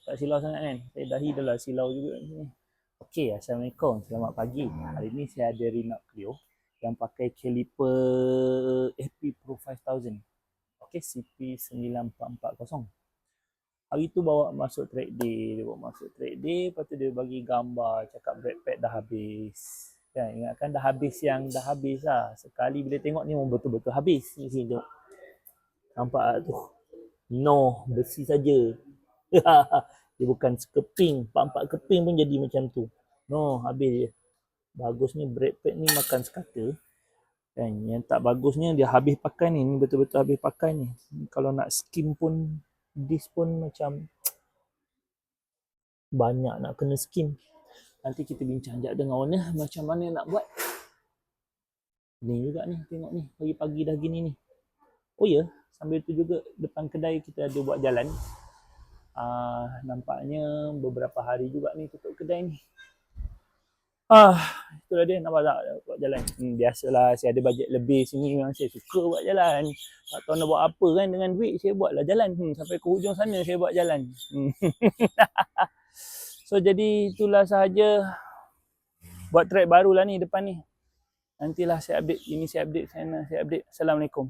Tak silau sangat kan. Saya dahi dah lah silau juga ni. Okey, Assalamualaikum. Selamat pagi. Hari ni saya ada Renault Clio yang pakai caliper AP Pro 5000. Okey, CP9440. Hari tu bawa masuk track day, lepas tu dia bagi gambar, cakap brake pad dah habis. Kan, ingatkan dah habis lah. Sekali bila tengok ni memang betul-betul habis. Ni sini tengok. Nampak tu. No, besi saja. Dia bukan sekeping, 4 keping pun jadi macam tu. No, habis je. Bagusnya brake pad ni makan sekata. Kan, yang tak bagusnya dia habis pakai ni, betul-betul habis pakai ni. Kalau nak skim pun, disk pun macam banyak nak kena skim. Nanti kita bincang sekejap dengan owner macam mana nak buat. Ni juga ni, tengok ni, pagi-pagi dah gini ni. Oh ya, sambil tu juga depan kedai kita ada buat jalan. Nampaknya beberapa hari juga ni tutup kedai ni. Itulah dia, nampak tak buat jalan. Biasalah saya ada bajet lebih sini, memang saya suka buat jalan. Tak tahu nak buat apa kan dengan duit, saya buatlah jalan. Sampai ke hujung sana saya buat jalan. So jadi itulah sahaja. Buat track baru lah ni depan ni. Nantilah saya update. Ini saya update. Saya update. Assalamualaikum.